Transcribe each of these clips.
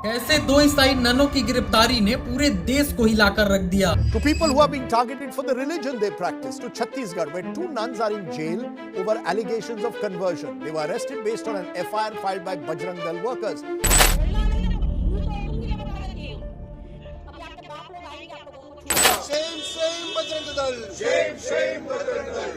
ऐसे दो ईसाई ननों की गिरफ्तारी ने पूरे देश को हिलाकर रख दिया। To people who are being targeted for the religion they practice, to Chhattisgarh, where 2 nuns are in jail over allegations of conversion. They were arrested based on an FIR filed by Bajrang Dal workers. Shame Bajrang Dal. Shame Bajrang Dal.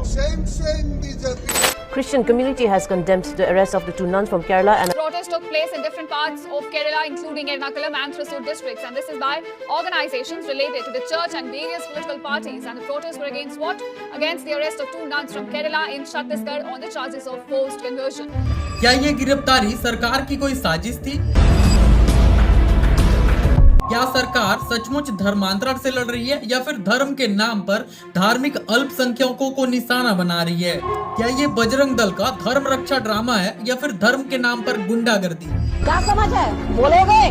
Shame BJP. Christian community has condemned the arrest of the 2 nuns from Kerala and Protests took place in different parts of Kerala, including Ernakulam and Thrissur districts, and this is by organizations related to the church and various political parties. And the protests were against what? Against the arrest of 2 nuns from Kerala in Chhattisgarh on the charges of forced conversion. क्या ये गिरफ्तारी सरकार की कोई साजिश थी? क्या सरकार सचमुच धर्मांतरण से लड़ रही है या फिर धर्म के नाम पर धार्मिक अल्पसंख्यकों को निशाना बना रही है? क्या ये बजरंग दल का धर्म रक्षा ड्रामा है या फिर धर्म के नाम पर गुंडागर्दी? क्या समझ है? बोलोगे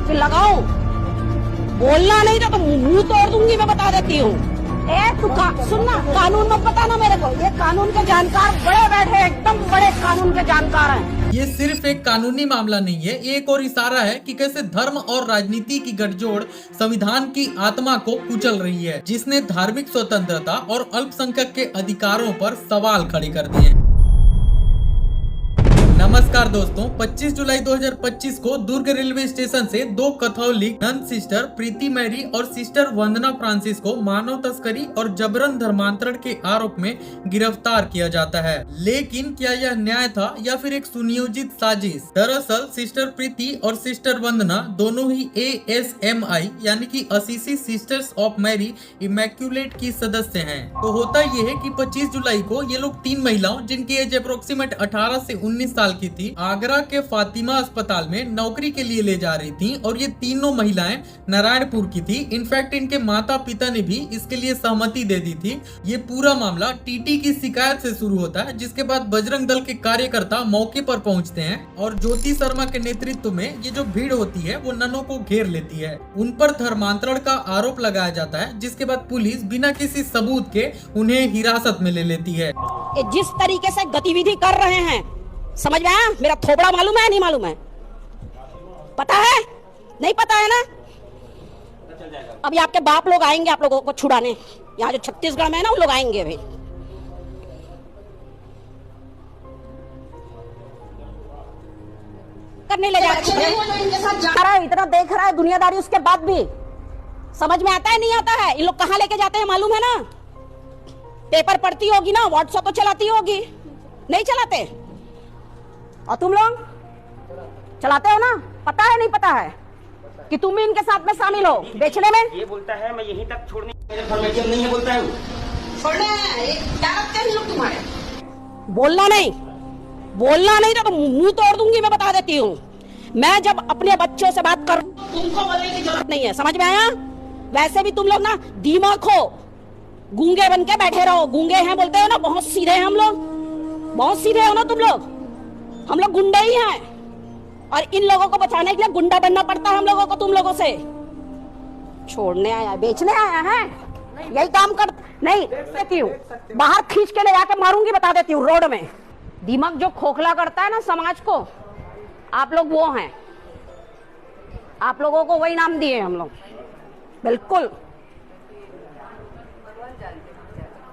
फिर लगाओ, बोलना नहीं तो मुंह तोड़ दूंगी, मैं बता देती हूँ। तू सुनना, कानून मत बताना मेरे को, ये कानून के जानकार बड़े बैठे, एकदम बड़े कानून के जानकार हैं। ये सिर्फ एक कानूनी मामला नहीं है, ये एक और इशारा है कि कैसे धर्म और राजनीति की गठजोड़ संविधान की आत्मा को कुचल रही है, जिसने धार्मिक स्वतंत्रता और अल्पसंख्यक के अधिकारों पर सवाल खड़े कर दिए। नमस्कार दोस्तों, 25 जुलाई 2025 को दुर्ग रेलवे स्टेशन से 2 कैथोलिक नन सिस्टर प्रीति मैरी और सिस्टर वंदना फ्रांसिस को मानव तस्करी और जबरन धर्मांतरण के आरोप में गिरफ्तार किया जाता है। लेकिन क्या यह न्याय था या फिर एक सुनियोजित साजिश? दरअसल सिस्टर प्रीति और सिस्टर वंदना दोनों ही ASMI यानी कि Assisi sisters of Mary Immaculate की सदस्य हैं। तो होता यह है कि 25 जुलाई को ये लोग 3 महिलाओं जिनकी एज अप्रोक्सीमेट 18 से 19 साल की थी, आगरा के फातिमा अस्पताल में नौकरी के लिए ले जा रही थी और ये तीनों महिलाएं नारायणपुर की थी। इनफैक्ट इनके माता पिता ने भी इसके लिए सहमति दे दी थी। ये पूरा मामला टीटी की शिकायत से शुरू होता है, जिसके बाद बजरंग दल के कार्यकर्ता मौके पर पहुंचते हैं और ज्योति शर्मा के नेतृत्व में ये जो भीड़ होती है वो ननों को घेर लेती है। उन पर धर्मांतरण का आरोप लगाया जाता है, जिसके बाद पुलिस बिना किसी सबूत के उन्हें हिरासत में ले लेती है। जिस तरीके से गतिविधि कर रहे हैं, समझ में आया? मेरा थोबड़ा मालूम है नहीं मालूम है? पता है नहीं पता है ना? अभी आपके बाप लोग आएंगे आप लोगों को छुड़ाने, यहाँ जो छत्तीसगढ़ में है ना, उन लोग आएंगे अभी। करने ले जा रहा है, इतना देख रहा है दुनियादारी, उसके बाद भी समझ में आता है नहीं आता है? इन लोग कहाँ लेके जाते हैं मालूम है ना? पेपर पढ़ती होगी ना, व्हाट्सएप तो चलाती होगी, नहीं चलाते? और तुम लोग चलाते हो ना? पता है नहीं पता है कि तुम भी इनके साथ में शामिल हो बेचने में? ये बोलता है मैं यहीं तक छोड़ने, मेरे फॉर्मेशन नहीं है, बोलता है छोड़ने क्या लगते हैं लोग तुम्हारे? बोलना नहीं तो मुंह तोड़ दूंगी, मैं बता देती हूँ। मैं जब अपने बच्चों से बात करूं, तुमको बोलने की जरूरत नहीं है, समझ में आया? वैसे भी तुम लोग ना दिमाग हो, गूंगे बन के बैठे रहो। गूंगे हैं बोलते हो ना, बहुत सीधे हैं हम लोग, बहुत सीधे हो ना तुम लोग। हम लोग गुंडे ही हैं और इन लोगों को बचाने के लिए गुंडा बनना पड़ता है हम लोगों को, तुम लोगों से। छोड़ने आया, बेचने आया है, यही काम कर नहीं देती हूँ, बाहर खींच के ले जाके मारूंगी, बता देती हूँ रोड में। दिमाग जो खोखला करता है ना समाज को, आप लोग वो हैं, आप लोगों को वही नाम दिए हम लोग। बिल्कुल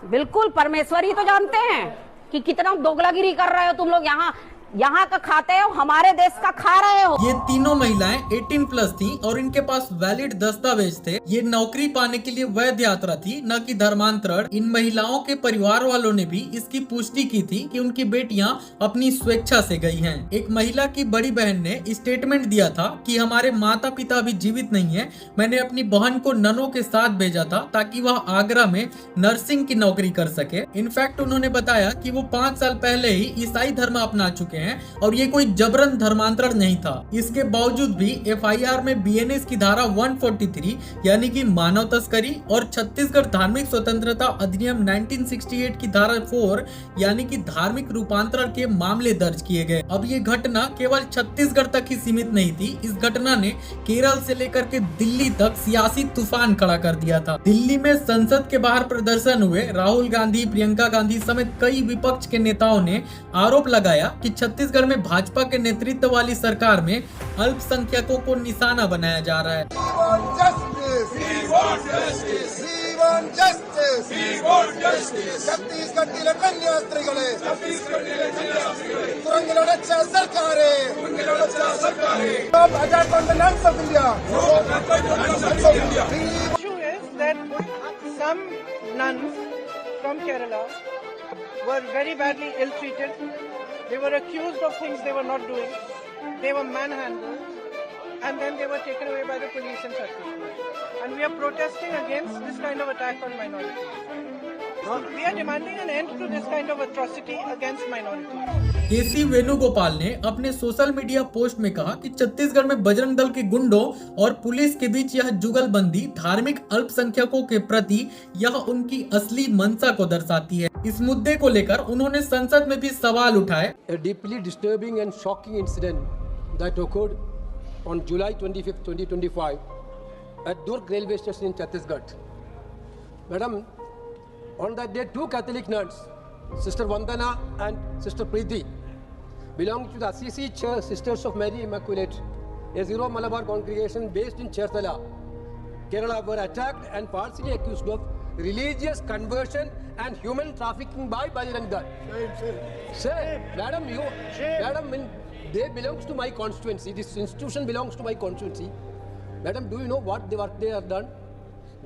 बिल्कुल परमेश्वर ही तो जानते हैं कि कितना दोगलागिरी कर रहे हो तुम लोग। यहाँ का खाते हो, हमारे देश का खा रहे हो। ये तीनों महिलाएं 18 प्लस थी और इनके पास वैलिड दस्तावेज थे। ये नौकरी पाने के लिए वैध यात्रा थी, न कि धर्मांतरण। इन महिलाओं के परिवार वालों ने भी इसकी पुष्टि की थी कि उनकी बेटियां अपनी स्वेच्छा से गई हैं। एक महिला की बड़ी बहन ने स्टेटमेंट दिया था कि हमारे माता पिता अभी जीवित नहीं है, मैंने अपनी बहन को ननों के साथ भेजा था ताकि वह आगरा में नर्सिंग की नौकरी कर सके। इनफैक्ट उन्होंने बताया कि वो 5 साल पहले ही ईसाई धर्म अपना चुके हैं और ये कोई जबरन धर्मांतरण नहीं था। इसके बावजूद भी FIR में BNS की धारा 143 यानी कि मानव तस्करी और छत्तीसगढ़ धार्मिक स्वतंत्रता अधिनियम 1968 की धारा 4 यानी कि धार्मिक रूपांतरण के मामले दर्ज किए गए। अब ये घटना केवल छत्तीसगढ़ तक ही सीमित नहीं थी, इस घटना ने केरल से लेकर के दिल्ली तक सियासी तूफान खड़ा कर दिया था। दिल्ली में संसद के बाहर प्रदर्शन हुए। राहुल गांधी, प्रियंका गांधी समेत कई विपक्ष के नेताओं ने आरोप लगाया कि छत्तीसगढ़ में भाजपा के नेतृत्व वाली सरकार में अल्पसंख्यकों को निशाना बनाया जा रहा है। Chhattisgarh ಕನ್ಯಾಸ್ತ್ರೀಗಳೇ ತುರಂಗಲೊಡಚ್ಚ ಸರ್ಕಾರೇ Attack on the nuns of India. The issue is that some nuns from Kerala were very badly ill-treated. They were accused of things they were not doing. They were manhandled and then they were taken away by the police in Chhattisgarh. And we are protesting against this kind of attack on minorities. We are demanding an end to this kind of atrocity against minorities. केसी वेणुगोपाल ने अपने social media post में कहा कि छत्तीसगढ़ में बजरंग दल के गुंडों और police के बीच यह जुगलबंदी धार्मिक अल्पसंख्यकों के प्रति यह उनकी असली मंशा को दर्शाती है। इस मुद्दे को लेकर उन्होंने संसद में भी सवाल उठाए। A deeply disturbing and shocking incident that occurred on July 25th, 2025 at Durg railway station in Chhattisgarh. Madam, on that day, two Catholic nuns, Sister Vandana and Sister Preeti, belonging to the Assisi Church Sisters of Mary Immaculate, a Zero Malabar congregation based in Cherthala, Kerala, were attacked and falsely accused of religious conversion and human trafficking by Bajrang Dal. Sir, madam, when they belongs to my constituency, this institution belongs to my constituency. Madam, do you know what they have done?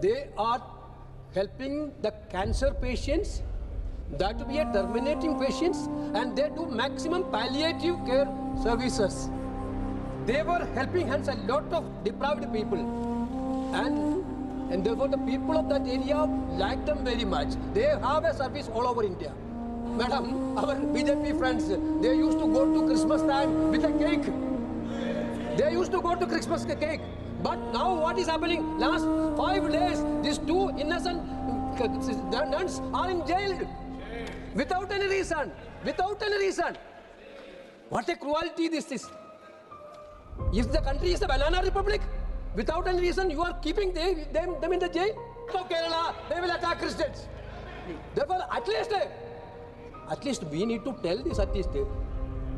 They are helping the cancer patients, that to be a terminating patients, and they do maximum palliative care services. They were helping hence a lot of deprived people, and therefore the people of that area like them very much. They have a service all over India. Madam, our BJP friends, they used to go to Christmas time with a cake. They used to go to Christmas cake. But now what is happening? Last 5 days, these two innocent nuns are in jail without any reason. Without any reason. What a cruelty this is. If the country is a banana republic, without any reason you are keeping them in the jail. So Kerala, they will attack Christians. Therefore, at least we need to tell this at least.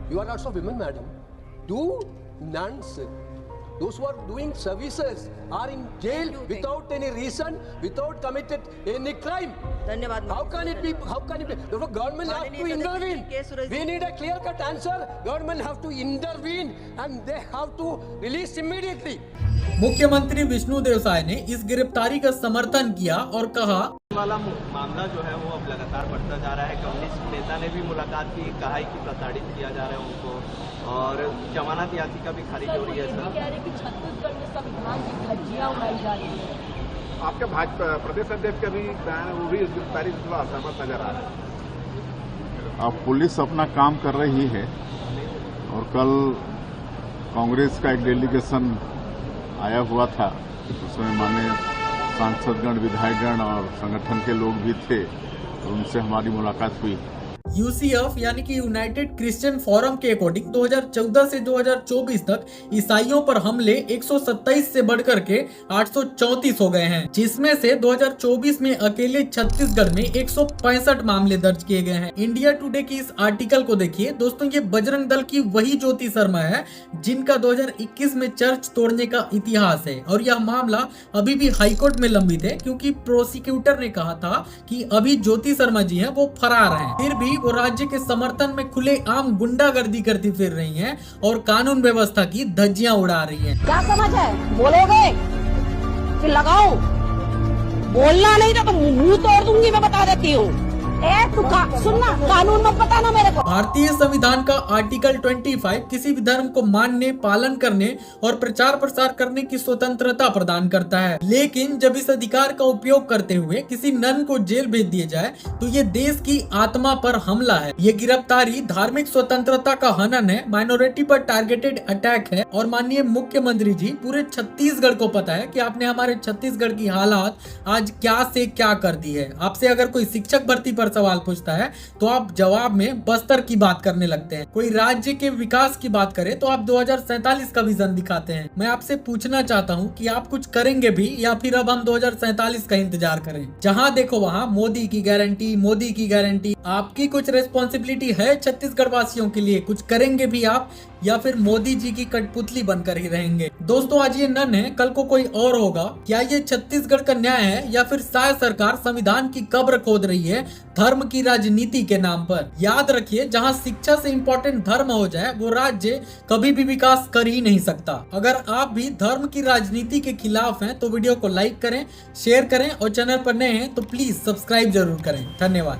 You are also women, madam. Two nuns, those who are doing services, are in jail without any reason, without committed any crime. How can it be? The government have to intervene. We need a clear-cut answer. Government have to intervene and they have to release immediately. मुख्यमंत्री विष्णुदेव साय ने इस गिरफ्तारी का समर्थन किया और कहा, वाला मामला जो है वो अब लगातार बढ़ता जा रहा है। कम्युनिस्ट नेता ने भी मुलाकात की, कहा है कि प्रताड़ित किया जा रहा है उनको, और जमानत याचिका भी खारिज हो रही है। सर कह रहे हैं कि छत्तीसगढ़ में संविधान की धज्जियां उड़ाई जा रही है। आपके भाजपा प्रदेश अध्यक्ष का भी बयान, वो भी इस गिरफ्तारी से थोड़ा असहमत नजर आ रहा है। अब पुलिस अपना काम कर रही है और कल कांग्रेस का एक डेलीगेशन आया हुआ था, उसमें माननीय सांसदगण, विधायकगण और संगठन के लोग भी थे, तो उनसे हमारी मुलाकात हुई। यूसीएफ यानी कि यूनाइटेड क्रिश्चियन फोरम के अकॉर्डिंग 2014 से 2024 तक ईसाइयों पर हमले 127 से बढ़कर के 834 हो गए हैं, जिसमें से 2024 में अकेले छत्तीसगढ़ में 165 मामले दर्ज किए गए हैं। इंडिया टुडे की इस आर्टिकल को देखिए दोस्तों, ये बजरंग दल की वही ज्योति शर्मा है जिनका 2021 में चर्च तोड़ने का इतिहास है, और यह मामला अभी भी हाईकोर्ट में लंबित है क्योंकि प्रोसिक्यूटर ने कहा था कि अभी ज्योति शर्मा जी है वो फरार है। फिर भी वो राज्य के समर्थन में खुले आम गुंडागर्दी करती फिर रही हैं और कानून व्यवस्था की धज्जियां उड़ा रही हैं। क्या समझ है? बोलोगे फिर लगाओ, बोलना नहीं तो मुंह तोड़ दूंगी, मैं बता देती हूँ। सुनना, कानून मत बताना मेरे को। भारतीय संविधान का आर्टिकल 25 किसी भी धर्म को मानने, पालन करने और प्रचार प्रसार करने की स्वतंत्रता प्रदान करता है, लेकिन जब इस अधिकार का उपयोग करते हुए किसी नन को जेल भेज दिया जाए तो ये देश की आत्मा पर हमला है। ये गिरफ्तारी धार्मिक स्वतंत्रता का हनन है, माइनॉरिटी पर टारगेटेड अटैक है, और माननीय मुख्यमंत्री जी पूरे छत्तीसगढ़ को पता है कि आपने हमारे छत्तीसगढ़ की हालात आज क्या से क्या कर दी है। आपसे अगर कोई शिक्षक भर्ती पर सवाल पूछता है तो आप जवाब में बस्तर की बात करने लगते हैं। कोई राज्य के विकास की बात करे तो आप 2047 का विजन दिखाते हैं। मैं आपसे पूछना चाहता हूं कि आप कुछ करेंगे भी या फिर अब हम 2047 का इंतजार करें? जहां देखो वहां मोदी की गारंटी, मोदी की गारंटी। आपकी कुछ रिस्पॉन्सिबिलिटी है छत्तीसगढ़ वासियों के लिए? कुछ करेंगे भी आप या फिर मोदी जी की कठपुतली बनकर ही रहेंगे? दोस्तों आज ये नन है, कल को कोई और होगा। क्या ये छत्तीसगढ़ का न्याय है या फिर शायद सरकार संविधान की कब्र खोद रही है धर्म की राजनीति के नाम पर? याद रखिए, जहां शिक्षा से इंपॉर्टेंट धर्म हो जाए वो राज्य कभी भी विकास कर ही नहीं सकता। अगर आप भी धर्म की राजनीति के खिलाफ हैं तो वीडियो को लाइक करें, शेयर करें और चैनल पर नए हैं तो प्लीज सब्सक्राइब जरूर करें। धन्यवाद।